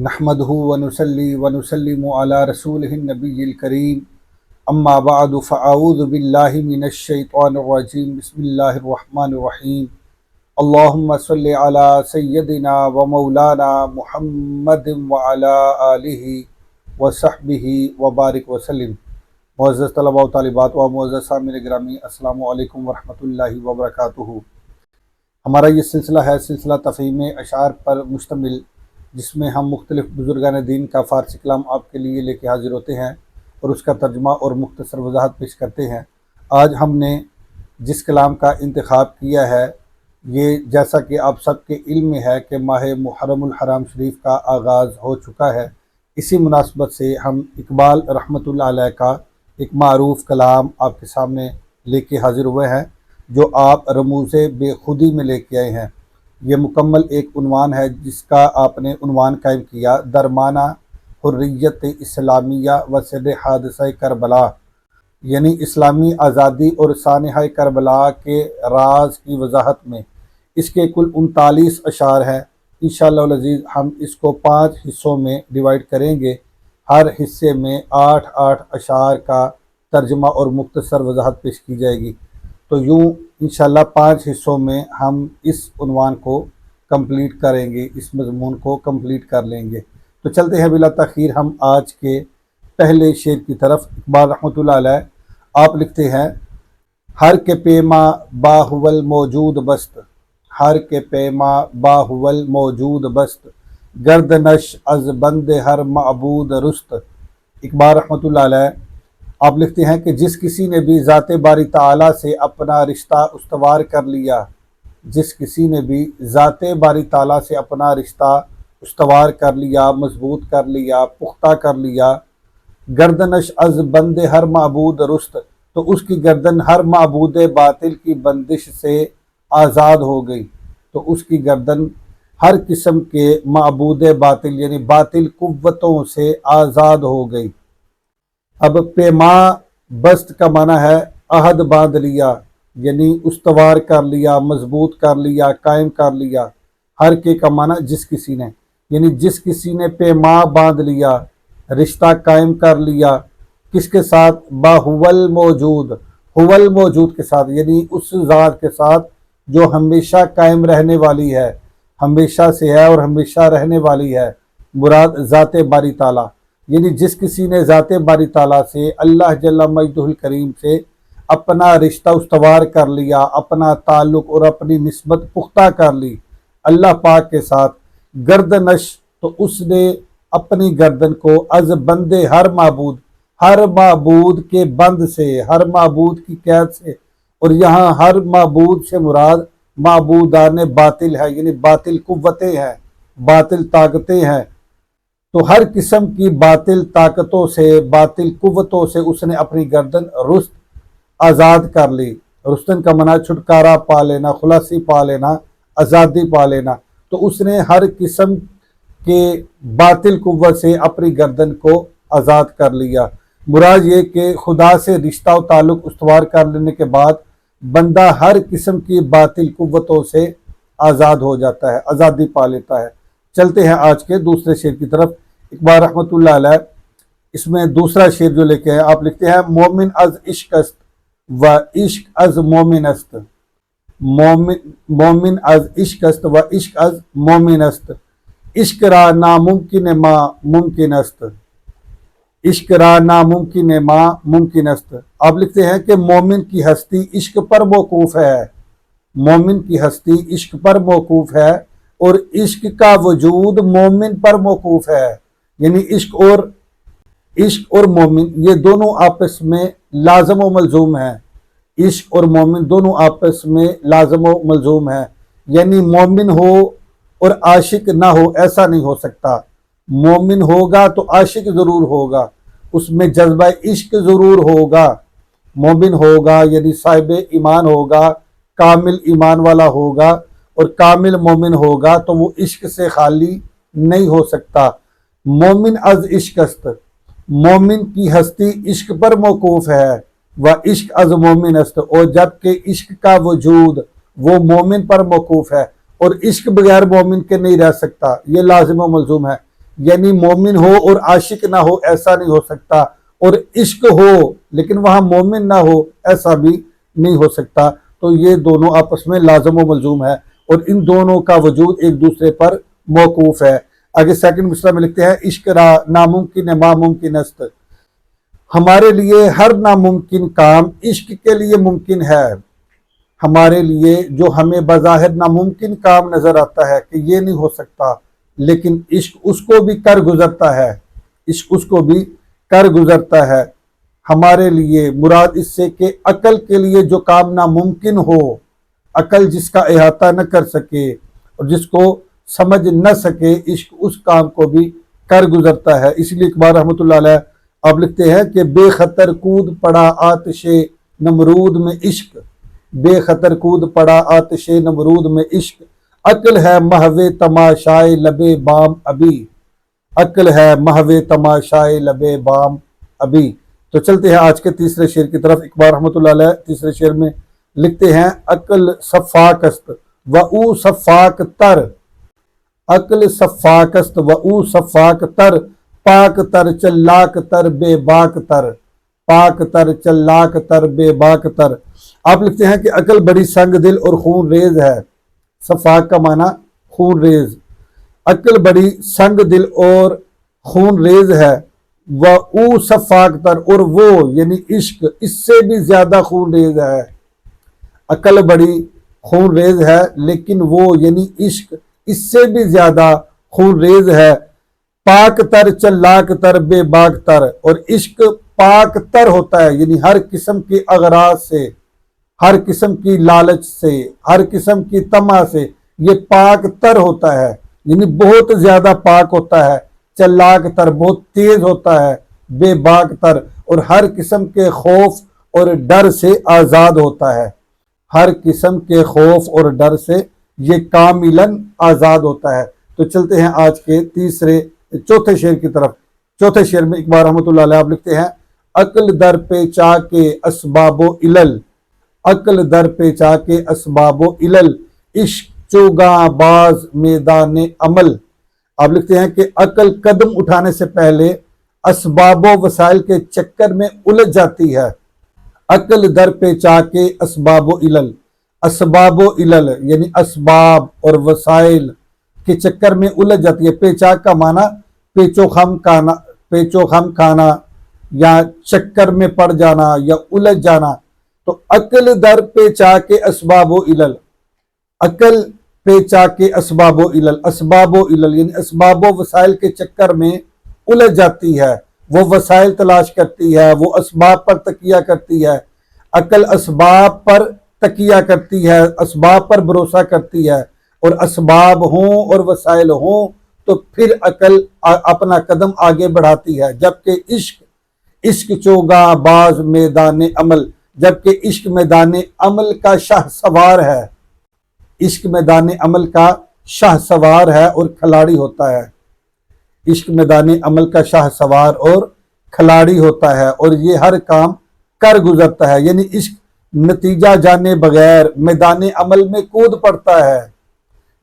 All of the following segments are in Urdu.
نحمده ونصلي ونسلم على رسوله النبي الكريم اما بعد فاعوذ بالله من الشيطان الرجيم بسم الله الرحمن الرحيم اللهم صل على سيدنا ومولانا محمد وعلى آله وصحبه وبارک وسلم۔ معزز طلباء و طالبات و معزز سامعین گرامی، السلام علیکم ورحمۃ اللہ وبرکاتہ۔ ہمارا یہ سلسلہ ہے سلسلہ تفہیم اشعار پر مشتمل، جس میں ہم مختلف بزرگان دین کا فارسی کلام آپ کے لیے لے کے حاضر ہوتے ہیں اور اس کا ترجمہ اور مختصر وضاحت پیش کرتے ہیں۔ آج ہم نے جس کلام کا انتخاب کیا ہے، یہ جیسا کہ آپ سب کے علم میں ہے کہ ماہ محرم الحرام شریف کا آغاز ہو چکا ہے، اسی مناسبت سے ہم اقبال رحمۃ اللہ علیہ کا ایک معروف کلام آپ کے سامنے لے کے حاضر ہوئے ہیں، جو آپ رموز بے خودی میں لے کے آئے ہیں۔ یہ مکمل ایک عنوان ہے جس کا آپ نے عنوان قائم کیا، درمانہ حریت اسلامیہ و سر حادثہ کربلا، یعنی اسلامی آزادی اور سانحہ کربلا کے راز کی وضاحت میں۔ اس کے کل 39 اشعار ہیں۔ انشاءاللہ العزیز ہم اس کو 5 حصوں میں ڈیوائیڈ کریں گے، ہر حصے میں 8 اشعار کا ترجمہ اور مختصر وضاحت پیش کی جائے گی۔ تو یوں انشاءاللہ 5 حصوں میں ہم اس عنوان کو کمپلیٹ کریں گے، اس مضمون کو کمپلیٹ کر لیں گے۔ تو چلتے ہیں بلا تاخیر ہم آج کے پہلے شعر کی طرف۔ اقبال رحمۃ اللہ علیہ آپ لکھتے ہیں، ہر کے پیما باہول موجود بست، ہر کے پیما باہول موجود بست، گردنش از بند ہر معبود رست۔ اقبال رحمۃ اللہ علیہ آپ لکھتے ہیں کہ جس کسی نے بھی ذات باری تعالیٰ سے اپنا رشتہ استوار کر لیا، جس کسی نے بھی ذات باری تعالیٰ سے اپنا رشتہ استوار کر لیا، مضبوط کر لیا، پختہ کر لیا، گردنش از بند ہر معبود رست، تو اس کی گردن ہر معبود باطل کی بندش سے آزاد ہو گئی۔ تو اس کی گردن ہر قسم کے معبود باطل یعنی باطل قوتوں سے آزاد ہو گئی۔ اب پیما بست کا معنی ہے عہد باندھ لیا، یعنی استوار کر لیا، مضبوط کر لیا، قائم کر لیا۔ ہر کے کا معنی جس کسی نے، یعنی جس کسی نے پیما باندھ لیا، رشتہ قائم کر لیا، کس کے ساتھ؟ باہول موجود، ہول موجود کے ساتھ، یعنی اس ذات کے ساتھ جو ہمیشہ قائم رہنے والی ہے، ہمیشہ سے ہے اور ہمیشہ رہنے والی ہے، مراد ذات باری تعالیٰ۔ یعنی جس کسی نے ذات باری تعالیٰ سے، اللہ جل مجدہ الکریم سے اپنا رشتہ استوار کر لیا، اپنا تعلق اور اپنی نسبت پختہ کر لی اللہ پاک کے ساتھ، گردنش تو اس نے اپنی گردن کو از بند ہر معبود کے بند سے، ہر معبود کی قید سے، اور یہاں ہر معبود سے مراد معبودان باطل ہے، یعنی باطل قوتیں ہیں، باطل طاقتیں ہیں۔ تو ہر قسم کی باطل طاقتوں سے، باطل قوتوں سے اس نے اپنی گردن رست آزاد کر لی۔ رستن کا معنی چھٹکارا پا لینا، خلاصی پا لینا، آزادی پا لینا۔ تو اس نے ہر قسم کے باطل قوت سے اپنی گردن کو آزاد کر لیا۔ مراد یہ کہ خدا سے رشتہ و تعلق استوار کر لینے کے بعد بندہ ہر قسم کی باطل قوتوں سے آزاد ہو جاتا ہے، آزادی پا لیتا ہے۔ چلتے ہیں آج کے دوسرے شعر کی طرف۔ اقبال رحمۃ اللہ علیہ اس میں دوسرا شعر جو لے کے ہیں، آپ لکھتے ہیں، مومن از عشق است و عشق از مومن است، مومن از عشق است و عشق از مومن است، عشق را ناممکن ما ممکن است، عشق را ناممکن ما ممکن است۔ آپ لکھتے ہیں کہ مومن کی ہستی عشق پر موقوف ہے، مومن کی ہستی عشق پر موقوف ہے، اور عشق کا وجود مومن پر موقوف ہے۔ یعنی عشق اور مومن یہ دونوں آپس میں لازم و ملزوم ہیں، عشق اور مومن دونوں آپس میں لازم و ملزوم ہیں۔ یعنی مومن ہو اور عاشق نہ ہو، ایسا نہیں ہو سکتا۔ مومن ہوگا تو عاشق ضرور ہوگا، اس میں جذبہ عشق ضرور ہوگا۔ مومن ہوگا یعنی صاحب ایمان ہوگا، کامل ایمان والا ہوگا، اور کامل مومن ہوگا تو وہ عشق سے خالی نہیں ہو سکتا۔ مومن از عشق است، مومن کی ہستی عشق پر موقوف ہے، و عشق از مومن است، اور جبکہ عشق کا وجود وہ مومن پر موقوف ہے، اور عشق بغیر مومن کے نہیں رہ سکتا، یہ لازم و ملزوم ہے۔ یعنی مومن ہو اور عاشق نہ ہو ایسا نہیں ہو سکتا، اور عشق ہو لیکن وہاں مومن نہ ہو ایسا بھی نہیں ہو سکتا۔ تو یہ دونوں آپس میں لازم و ملزوم ہے، اور ان دونوں کا وجود ایک دوسرے پر موقوف ہے۔ آگے سیکنڈ مصرع میں لکھتے ہیں عشق را ناممکن ما ممکن است، ہمارے لیے ہر ناممکن کام عشق کے لیے ممکن ہے۔ ہمارے لیے جو ہمیں بظاہر ناممکن کام نظر آتا ہے کہ یہ نہیں ہو سکتا، لیکن عشق اس کو بھی کر گزرتا ہے، عشق اس کو بھی کر گزرتا ہے۔ ہمارے لیے مراد اس سے کہ عقل کے لیے جو کام ناممکن ہو، عقل جس کا احاطہ نہ کر سکے اور جس کو سمجھ نہ سکے، عشق اس کام کو بھی کر گزرتا ہے۔ اس لیے اقبال رحمۃ اللہ علیہ آپ لکھتے ہیں کہ بے خطر کود پڑا آتش نمرود میں عشق، بے خطر کود پڑا آتش نمرود میں عشق، عقل ہے محو تماشائے لبے بام ابھی، عقل ہے محو تماشائے لبے بام ابھی۔ تو چلتے ہیں آج کے تیسرے شعر کی طرف۔ اقبال رحمۃ اللہ علیہ تیسرے شعر میں لکھتے ہیں عقل صفاک است و او صفاک تر، عقل صفاک است و او صفاک تر، پاک تر چلاک تر بے باک تر، پاک تر چلاک تر بے باک تر۔ آپ لکھتے ہیں کہ عقل بڑی سنگ دل اور خون ریز ہے، صفاک کا معنی خون ریز، عقل بڑی سنگ دل اور خون ریز ہے، وہ او صفاک تر، اور وہ یعنی عشق اس سے بھی زیادہ خون ریز ہے۔ عقل بڑی خون ریز ہے لیکن وہ یعنی عشق اس سے بھی زیادہ خون ریز ہے، پاک تر چلاک تر بے باک تر، اور عشق پاک تر ہوتا ہے یعنی ہر قسم کی اغراض سے، ہر قسم کی لالچ سے، ہر قسم کی طمع سے یہ پاک تر ہوتا ہے، یعنی بہت زیادہ پاک ہوتا ہے، چلاک تر بہت تیز ہوتا ہے، بے باک تر اور ہر قسم کے خوف اور ڈر سے آزاد ہوتا ہے، ہر قسم کے خوف اور ڈر سے یہ کاملاً آزاد ہوتا ہے۔ تو چلتے ہیں آج کے چوتھے شعر کی طرف۔ چوتھے شعر میں اقبال رحمۃ اللہ علیہ آپ لکھتے ہیں عقل در پیچا کے اسباب و علل، عقل در پیچا کے اسباب و علل، عشق چوگاں باز میدان عمل۔ آپ لکھتے ہیں کہ عقل قدم اٹھانے سے پہلے اسباب و وسائل کے چکر میں الجھ جاتی ہے، عقل در پیچا کے اسباب و علل، اسباب و علل یعنی اسباب اور وسائل کے چکر میں الجھ جاتی ہے۔ پیچا کا معنی پیچو خم کھانا یا چکر میں پڑ جانا یا الجھ جانا۔ تو عقل در پیچا کے اسباب و علل، عقل پیچا کے اسباب و علل، اسباب و علل یعنی اسباب و وسائل کے چکر میں الجھ جاتی ہے، وہ وسائل تلاش کرتی ہے، وہ اسباب پر تکیہ کرتی ہے، عقل اسباب پر تکیہ کرتی ہے، اسباب پر بھروسہ کرتی ہے، اور اسباب ہوں اور وسائل ہوں تو پھر عقل اپنا قدم آگے بڑھاتی ہے، جبکہ عشق چوگا باز میدان عمل، جبکہ عشق میدان عمل کا شاہ سوار ہے، عشق میدان عمل کا شاہ سوار ہے اور کھلاڑی ہوتا ہے، عشق میدان عمل کا شاہ سوار اور کھلاڑی ہوتا ہے، اور یہ ہر کام کر گزرتا ہے، یعنی عشق نتیجہ جانے بغیر میدان عمل میں کود پڑتا ہے،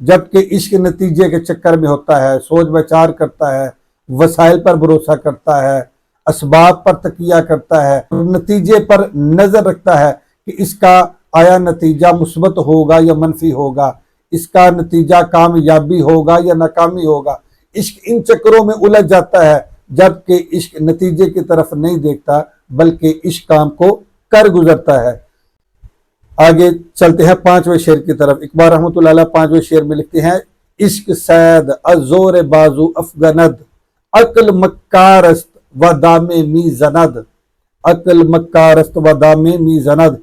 جبکہ عشق نتیجے کے چکر میں ہوتا ہے، سوچ بچار کرتا ہے، وسائل پر بھروسہ کرتا ہے، اسباب پر تکیہ کرتا ہے، نتیجے پر نظر رکھتا ہے کہ اس کا آیا نتیجہ مثبت ہوگا یا منفی ہوگا، اس کا نتیجہ کامیابی ہوگا یا ناکامی ہوگا۔ عشق ان چکروں میں الجھ جاتا ہے، جبکہ عشق نتیجے کی طرف نہیں دیکھتا بلکہ عشق کام کو کر گزرتا ہے۔ آگے چلتے ہیں پانچویں شعر کی طرف۔ اقبال رحمۃ اللہ علیہ پانچویں شعر میں لکھتے ہیں عشق سید ازور بازو افغند، عقل مکارست و دام می زند، عقل مکارست و دام می زند۔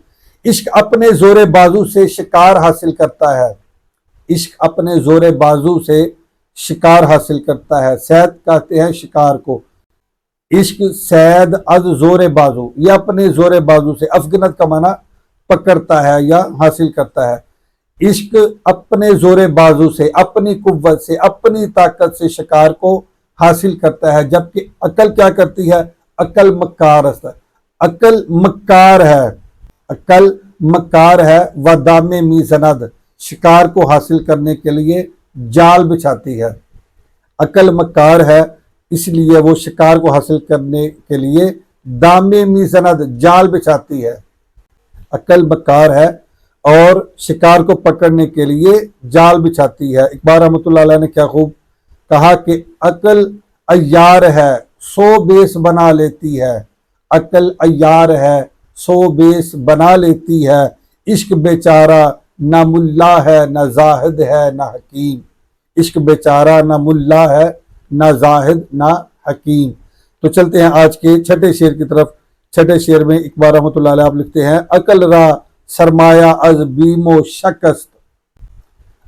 عشق اپنے زور بازو سے شکار حاصل کرتا ہے، عشق اپنے زور بازو سے شکار حاصل کرتا ہے، سید کہتے ہیں شکار کو۔ عشق سید از زور بازو، یہ اپنے زور بازو سے، افغنت کا معنی پکڑتا ہے یا حاصل کرتا ہے، عشق اپنے زور بازو سے، اپنی قوت سے، اپنی طاقت سے شکار کو حاصل کرتا ہے، جبکہ عقل کیا کرتی ہے؟ عقل مکارست، عقل مکار ہے، عقل مکار ہے، و دام می زند، شکار کو حاصل کرنے کے لیے جال بچھاتی ہے۔ عقل مکار ہے، اس لیے وہ شکار کو حاصل کرنے کے لیے دامے میزند جال بچھاتی ہے۔ عقل مکار ہے اور شکار کو پکڑنے کے لیے جال بچھاتی ہے۔ اقبال رحمۃ اللہ علیہ نے کیا خوب کہا کہ عقل عیار ہے 100 بیس بنا لیتی ہے، عقل عیار ہے 100 بیس بنا لیتی ہے، عشق بیچارہ نہ ملا ہے نہ زاہد ہے نہ حکیم، عشق بیچارہ نہ ملا ہے نہ زاہد نہ حکیم۔ تو چلتے ہیں آج کے چھٹے شعر کی طرف۔ چھٹے شعر میں اقبال رحمۃ اللہ علیہ آپ لکھتے ہیں، عقل را سرمایہ از بیم و شکست،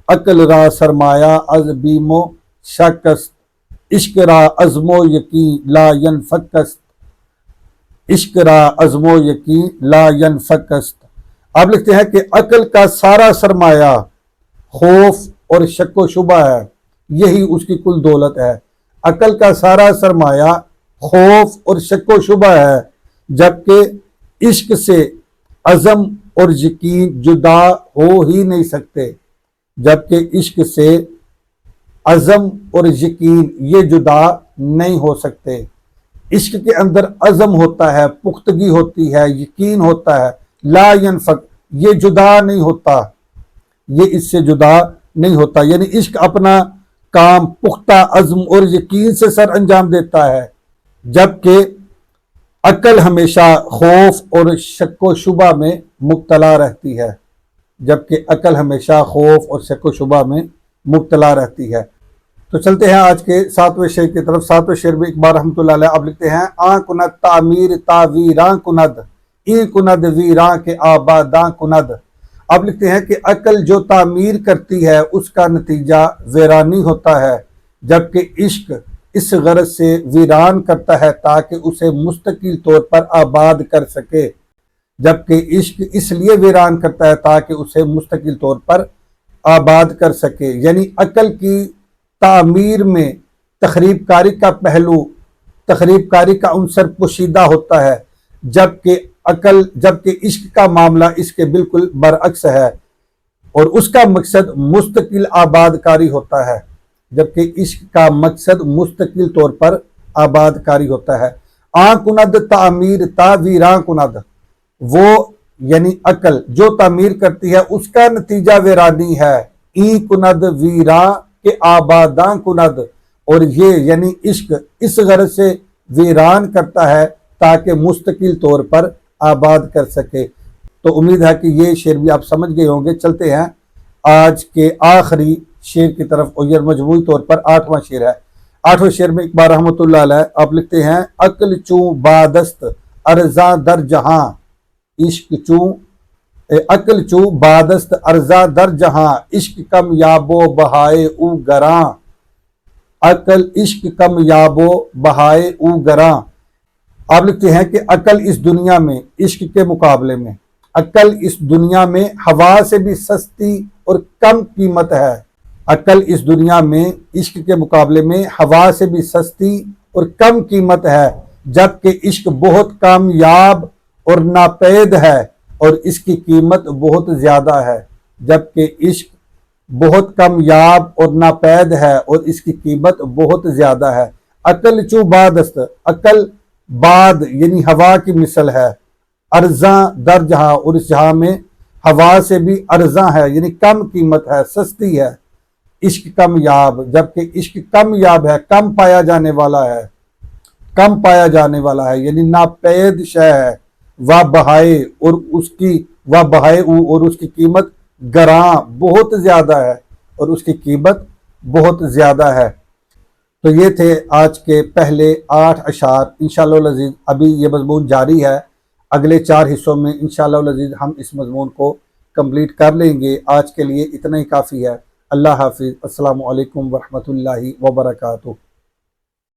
عقل را سرمایہ از بیم و شکست، عشق را عزم و یقین لا ینفکست، عشق را عزم و یقین لا ینفکست۔ آپ لکھتے ہیں کہ عقل کا سارا سرمایہ خوف اور شک و شبہ ہے، یہی اس کی کل دولت ہے۔ عقل کا سارا سرمایہ خوف اور شک و شبہ ہے، جبکہ عشق سے عزم اور یقین جدا ہو ہی نہیں سکتے، جبکہ عشق سے عزم اور یقین یہ جدا نہیں ہو سکتے۔ عشق کے اندر عزم ہوتا ہے، پختگی ہوتی ہے، یقین ہوتا ہے، لا ینفک یہ جدا نہیں ہوتا، یہ اس سے جدا نہیں ہوتا، یعنی عشق اپنا کام پختہ عزم اور یقین سے سر انجام دیتا ہے، جبکہ عقل ہمیشہ خوف اور شک و شبہ میں مبتلا رہتی ہے، جبکہ عقل ہمیشہ خوف اور شک و شبہ میں مبتلا رہتی ہے۔ تو چلتے ہیں آج کے 7ویں شعر کی طرف۔ 7ویں شعر میں اقبال رحمۃ اللہ علیہ آپ لکھتے ہیں، آن کند تعمیر تا ویراں کند، این کند ویراں کے آباداں کند۔ آپ لکھتے ہیں کہ عقل جو تعمیر کرتی ہے اس کا نتیجہ ویرانی ہوتا ہے، جبکہ عشق اس غرض سے ویران کرتا ہے تاکہ اسے مستقل طور پر آباد کر سکے، جبکہ عشق اس لیے ویران کرتا ہے تاکہ اسے مستقل طور پر آباد کر سکے۔ یعنی عقل کی تعمیر میں تخریب کاری کا پہلو، تخریب کاری کا عنصر پوشیدہ ہوتا ہے، جبکہ عشق کا معاملہ اس کے بالکل برعکس ہے اور اس کا مقصد مستقل آباد کاری ہوتا ہے، جبکہ عشق کا مقصد مستقل طور پر آباد کاری ہوتا ہے۔ آن کند تعمیر تا ویراں کند، وہ یعنی عقل جو تعمیر کرتی ہے اس کا نتیجہ ویرانی ہے، این کند ویراں کے آباداں کند، اور یہ یعنی عشق اس غرض سے ویران کرتا ہے تاکہ مستقل طور پر آباد کر سکے۔ تو امید ہے کہ یہ شعر بھی آپ سمجھ گئے ہوں گے۔ چلتے ہیں آج کے آخری شعر کی طرف، اور یہ مجموعی طور پر 8واں شعر ہے۔ 8ویں شعر میں اقبال رحمۃ اللہ علیہ آپ لکھتے ہیں، عقل چوں بادست ارزاں در جہاں، عشق چوں عقل چوں بادست ارزاں در جہاں، عشق کم یابو بہائے او گراں، عقل عشق کم یابو بہائے او گراں۔ آپ لکھتے ہیں کہ عقل اس دنیا میں عشق کے مقابلے میں، عقل اس دنیا میں ہوا سے بھی سستی اور کم قیمت ہے، عقل اس دنیا میں عشق کے مقابلے میں ہوا سے بھی سستی اور کم قیمت ہے، جبکہ عشق بہت کامیاب اور ناپید ہے اور اس کی قیمت بہت زیادہ ہے، جبکہ عشق بہت کامیاب اور ناپید ہے اور اس کی قیمت بہت زیادہ ہے۔ عقل چوں بادست، عقل باد یعنی ہوا کی مثل ہے، ارزاں در جہاں، اور اس جہاں میں ہوا سے بھی ارزاں ہے یعنی کم قیمت ہے، سستی ہے۔ عشق کم یاب، جبکہ عشق کم یاب ہے، کم پایا جانے والا ہے، کم پایا جانے والا ہے یعنی ناپید شے ہے، وہ بہائے اور اس کی قیمت گراں بہت زیادہ ہے، اور اس کی قیمت بہت زیادہ ہے۔ تو یہ تھے آج کے پہلے 8 اشعار۔ انشاءاللہ العزیز ابھی یہ مضمون جاری ہے، اگلے 4 حصوں میں انشاءاللہ العزیز ہم اس مضمون کو کمپلیٹ کر لیں گے۔ آج کے لیے اتنا ہی کافی ہے۔ اللہ حافظ۔ السلام علیکم ورحمۃ اللہ وبرکاتہ۔